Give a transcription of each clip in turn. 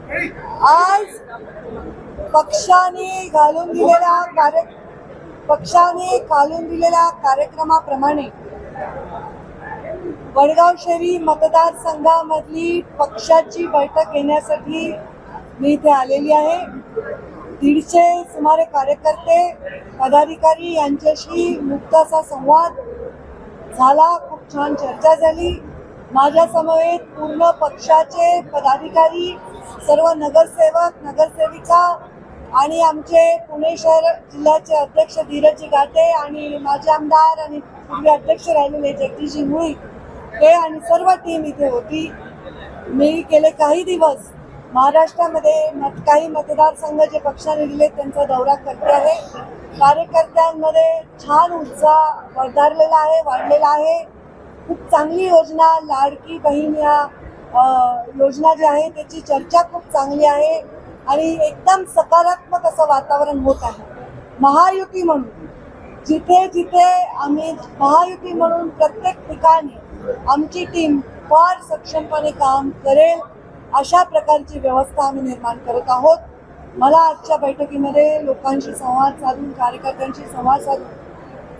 आज पक्षाने घालून दिलेल्या कार्यक्रमाप्रमाणे वडगाव शहरी मतदारसंघामधली पक्षाची बैठक घेण्यासाठी मी इथे आलेली आहे. 150 सुमारे कार्यकर्ते पदाधिकारी यांच्याशी मुक्त असा संवाद झाला. खूप छान चर्चा झाली. माझ्या समवेत पूर्ण पक्षाचे पदाधिकारी, सर्व नगरसेवक नगरसेविका आणि आमचे पुणे शहर जिल्ह्याचे अध्यक्ष धीरजी गाटे आणि माजी आमदार आणि पूर्वी अध्यक्ष राहिलेले जगदीशजी मुळी हे आणि सर्व टीम इथे होती. मी गेले काही दिवस महाराष्ट्रामध्ये काही मतदारसंघ जे पक्षाने दिले त्यांचा दौरा करते आहे. कार्यकर्त्यांमध्ये छान उत्साह वाढलेला आहे. खूप चांगली योजना लाडकी बहीण या योजना जी आहे त्याची चर्चा खूप चांगली आहे आणि एकदम सकारात्मक असं वातावरण होत आहे. महायुती म्हणून जिथे आम्ही महायुती म्हणून प्रत्येक ठिकाणी आमची टीम फार सक्षमपणे काम करेल अशा प्रकारची व्यवस्था आम्ही निर्माण करत आहोत. मला आजच्या बैठकीमध्ये लोकांशी संवाद साधून कार्यकर्त्यांशी संवाद साधून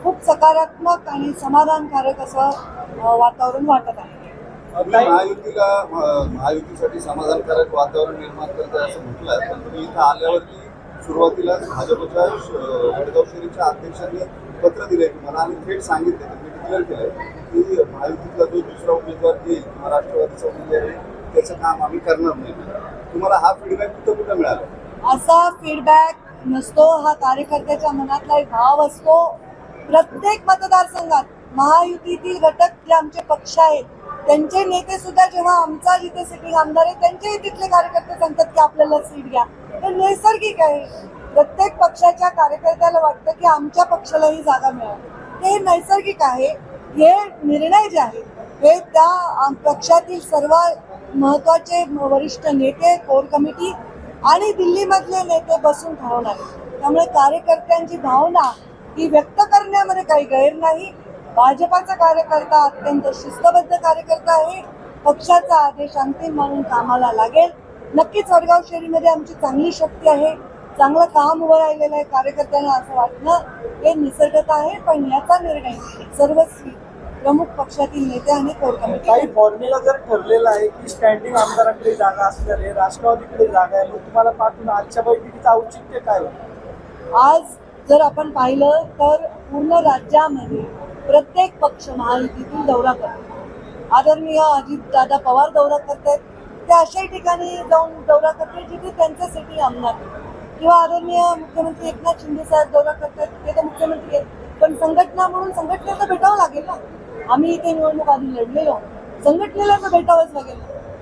खूप सकारात्मक आणि समाधानकारक असं वातावरण वाटत आहे. महायुतीसाठी समाधानकारक वातावरण निर्माण करत आहे असं म्हटलं, पण तुम्ही इथं आल्यावरती सुरुवातीला भाजपच्या वडगाव शहरीच्या अध्यक्षांनी पत्र दिलंय तुम्हाला आणि थेट सांगितलं, त्यांनी डिक्लेअर केलंय की महायुतीतला जो दुसरा उमेदवार येईल किंवा राष्ट्रवादीचा उमेदवार येईल त्याचं काम आम्ही करणार नाही. तुम्हाला हा फीडबॅक कुठं मिळाला? असा फीडबॅक नसतो. हा कार्यकर्त्याच्या मनातला एक भाव असतो. प्रत्येक मतदारसंघात महायुतीतील घटक जे आमचे पक्ष आहेत त्यांचे नेते सुद्धा जेव्हा आमचा जिथे सिटिंग आमदार आहे त्यांचे तिथले कार्यकर्ते सांगतात की आपल्याला सीट घ्या. हे नैसर्गिक आहे. प्रत्येक पक्षाच्या कार्यकर्त्याला वाटतं की आमच्या पक्षालाही जागा मिळावी. हे नैसर्गिक आहे. हे निर्णय जे आहेत हे त्या पक्षातील सर्व महत्वाचे वरिष्ठ नेते, कोर कमिटी आणि दिल्लीमधले नेते बसून ठरवणार. त्यामुळे कार्यकर्त्यांची भावना ही व्यक्त करण्यामध्ये काही गैर नाही. भाजपाचा कार्यकर्ता अत्यंत शिस्तबद्ध कार्यकर्ता आहे. पक्षाचा आदेश अंतिम मानून कामाला लागेल. नक्कीच वडगाव शहरीमध्ये आमची चांगली शक्ती आहे. चांगलं काम उभं राहिलेलं आहे. कार्यकर्त्यांना असं वाटणं हे निसर्गत आहे, पण याचा निर्णय सर्वस्वी प्रमुख पक्षातील नेते आणि कोर कमिटी. काही फॉर्म्युला जर ठरलेला आहे की स्टँडिंग आमदारांकडे जागा असणार आहे, राष्ट्रवादीकडे जागा आहे, मग तुम्हाला पाठवून आजच्या बैठकीचं औचित्य काय होतं? आज जर आपण पाहिलं तर पूर्ण राज्यामध्ये प्रत्येक पक्ष महायुतीतील दौरा करतो. आदरणीय अजितदादा पवार दौरा करतात, ते अशाही ठिकाणी जाऊन दौरा करतात जिथे त्यांचं सिटी आमदार, किंवा आदरणीय मुख्यमंत्री एकनाथ शिंदे साहेब दौरा करतात, ते तर मुख्यमंत्री आहेत, पण संघटना म्हणून संघटनेला भेटावं लागेल ना. आम्ही इथे निवडणूक आधी लढलेलो, संघटनेला तर भेटावंच लागेल.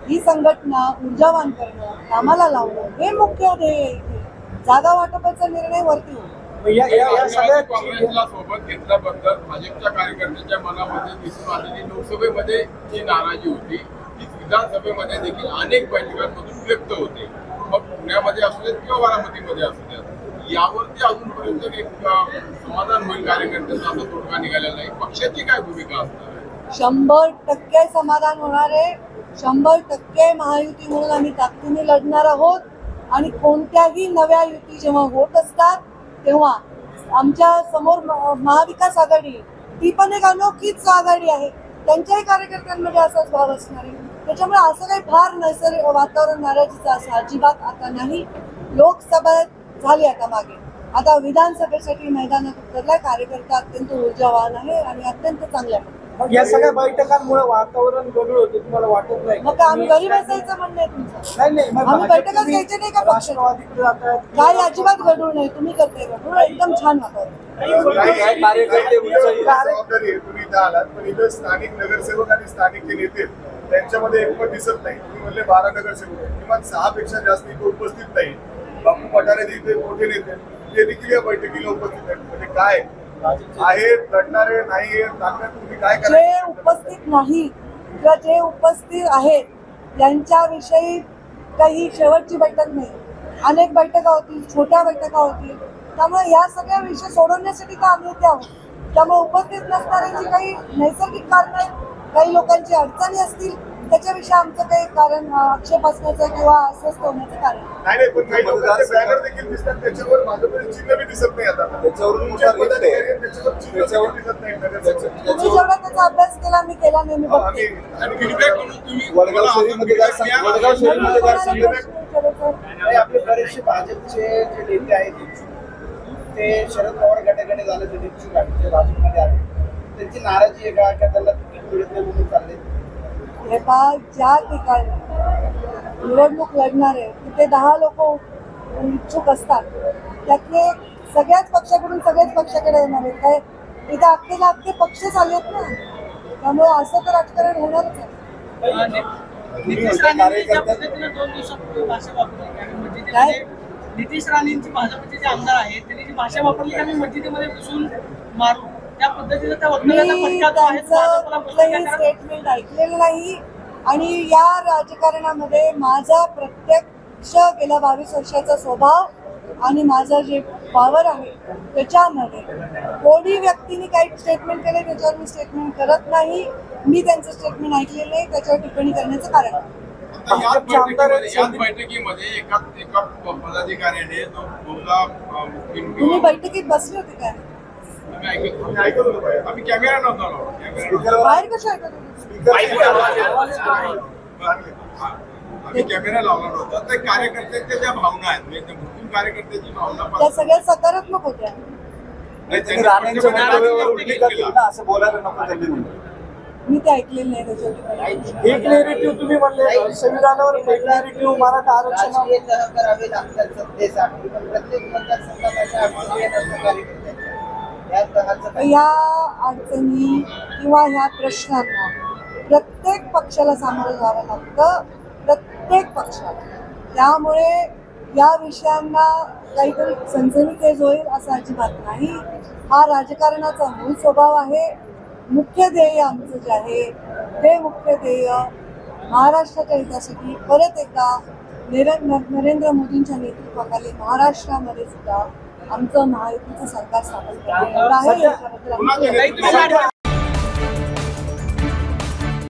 ही संघटना ऊर्जावान करणं, कामाला लावणं हे मुख्य ध्येय आहे. जागा वाटपाचा निर्णय वरती होतो. सोबत घेतल्याबद्दल भाजपच्या कार्यकर्त्यांच्या मनामध्ये दिसून आलेली लोकसभेमध्ये जी नाराजी होती ती विधानसभेमध्ये देखील अनेक बैठकांमधून व्यक्त होते. मग पुण्यामध्ये असू देत किंवा बारामतीमध्ये असू देत, यावरती अजूनपर्यंत एक समाधान होईल कार्यकर्त्यांचा असा तोडगा निघालेला नाही. पक्षाची काय भूमिका असणार आहे? 100% समाधान होणार आहे. 100% महायुती म्हणून आम्ही ताकदीने लढणार आहोत. आणि कोणत्याही नव्या युती जेव्हा होत असतात तेव्हा आमच्या समोर महाविकास आघाडी, ती पण एक अनोखीच आघाडी आहे, त्यांच्याही कार्यकर्त्यांमध्ये असाच भाव असणार आहे. त्याच्यामुळे असं काही फार नैसर्गिक वातावरण नाराजीचं असं अजिबात आता नाही. लोकसभा झाली आता मागे, आता विधानसभेसाठी मैदानात उतरलाय. कार्यकर्ता अत्यंत ऊर्जावान आहे आणि अत्यंत चांगला आहे. मग या सगळ्या बैठकांमुळे वातावरण गढूळ होते, तुम्हाला वाटत नाही? मग आम्ही घरी बसायचं म्हणणं आहे तुमचं? नाही, आम्ही बैठकच घ्यायची नाही का? राष्ट्रवादीकडे जातात काही अजिबात गढूळ नाही. तुम्ही करताय गढूळ, एकदम छान वातावरण. तुम्ही इथं आलात, पण इथं स्थानिक नगरसेवक आणि स्थानिक जे नेते त्यांच्यामध्ये एकमत दिसत नाही. तुम्ही म्हणले 12 नगरसेवक, किमान 6 पेक्षा जास्त इथे उपस्थित नाही. बापू पठारे इथे मोठे नेते ते देखील या बैठकीला उपस्थित आहेत. म्हणजे काय आहे, लढणारे नाही ताकद तुम्ही काय जे उपस्थित नाही किंवा जे उपस्थित आहेत त्यांच्याविषयी काही शेवटची बैठक नाही. अनेक बैठका होतील, छोट्या बैठका होतील. त्यामुळे या सगळ्या विषय सोडवण्यासाठी तर आम्ही इथे आहोत. त्यामुळे उपस्थित नसणाऱ्यांची काही नैसर्गिक कारण आहेत, काही लोकांची अडचणी असतील त्याच्याविषयी आमचं काही कारण आक्षेप असण्याचं किंवा अस्वस्थ होण्याचं कारण नाही. नाही पण काही लोकांचे बॅनर देखील दिसतात त्याच्यावर भाजपचे चिन्ह बी दिसत नाही आता त्याच्यावरून तुमच्या मोठा लिस्ट आहे. त्याच्यावर चिन्ह देखील दिसत नाही तुम्ही जेवढा त्याचा अभ्यास केला मी केला नाही मी बघते. आणि feedback म्हणून तुम्ही वडगाव शहरी मतदारसंघ वडगाव शहरी मतदारसंघ आणि आपले बरेचसे भाजपचे जे नेते आहेत ते शरद पवार गटाकडे झाले ते इच्छुक आहेत जे भाजपमध्ये आहे त्यांची नाराजी आहे का त्यांना तिकीट मिळत नाही म्हणून चालले. हे पहा, ज्या ठिकाणी निवडणूक लढणार आहे तिथे 10 लोक इच्छुक असतात त्यातले सगळ्याच पक्षाकडून सगळ्याच पक्षाकडे येणार आहेत. काय इथे अख्खे पक्षच आलेत ना, त्यामुळे असं तर राजकारण होणारच आहे. नितीश राणेंनी ज्या पद्धतीने 2 दिवसापूर्वी भाषा वापरली आणि मस्जिदीमध्ये नितीश राणेंची भाजपचे जे आमदार आहेत त्यांनी जी भाषा वापरली की आम्ही मस्जिदीमध्ये घुसून मारू, त्या पद्धतीने त्या वक्तव्याचा मी फटका जो आहे तो त्यांचं भाजपला कुठलंही बसला. स्टेटमेंट ऐकलेलं नाही आणि या राजकारणामध्ये माझा प्रत्यक्ष गेल्या 22 वर्षाचा स्वभाव आणि माझं जे पॉवर आहे त्याच्यामध्ये कोणी व्यक्तीने काही स्टेटमेंट केले त्याच्यावर मी स्टेटमेंट करत नाही. मी त्यांचं स्टेटमेंट ऐकलेलं नाही, त्याच्यावर टिप्पणी करण्याचं कारण याच बैठकीमध्ये एका पदाधिकाऱ्याने जो बोलला तुम्ही बैठकीत बसले होते काय? आम्ही कॅमेरा नव्हता लावला. बाहेर कसं ऐकत होते? आम्ही कॅमेरा लावला नव्हता. त्या कार्यकर्त्यांच्या ज्या भावना आहेत म्हणजे त्या मुस्लिम कार्यकर्त्याची भावना त्या सगळ्या सकारात्मक होत्या. त्यांनी राणेंच्या वक्तव्यावर टीका केली ना, असं बोलायला नको त्यांनी म्हणलं. मी ते ऐकलेलं नाही त्याच्यावर. एक नेरेटिव्ह तुम्ही म्हणले संविधानावर एक नेरेटिव्ह मराठा आरक्षण करावे लागतात सत्तेसाठी पण प्रत्येक मतदारसंघात अशा अडचणी येतात कार्यकर्त्यांच्या या अडचणी किंवा ह्या प्रश्नांना प्रत्येक पक्षाला सामोरं जावं लागतं, प्रत्येक पक्षाला. त्यामुळे या विषयांना काहीतरी सनसनीखेज होईल असं अजिबात नाही. हा राजकारणाचा मूळ स्वभाव आहे. मुख्य ध्येय आमचं जे आहे ते मुख्य ध्येय महाराष्ट्राच्या हितासाठी परत एकदा नरेंद्र मोदींच्या नेतृत्वाखाली महाराष्ट्रामध्ये सुद्धा आमचं महायुतीचं सरकार स्थापन करण्यात आहे. याच्याबद्दल आम्ही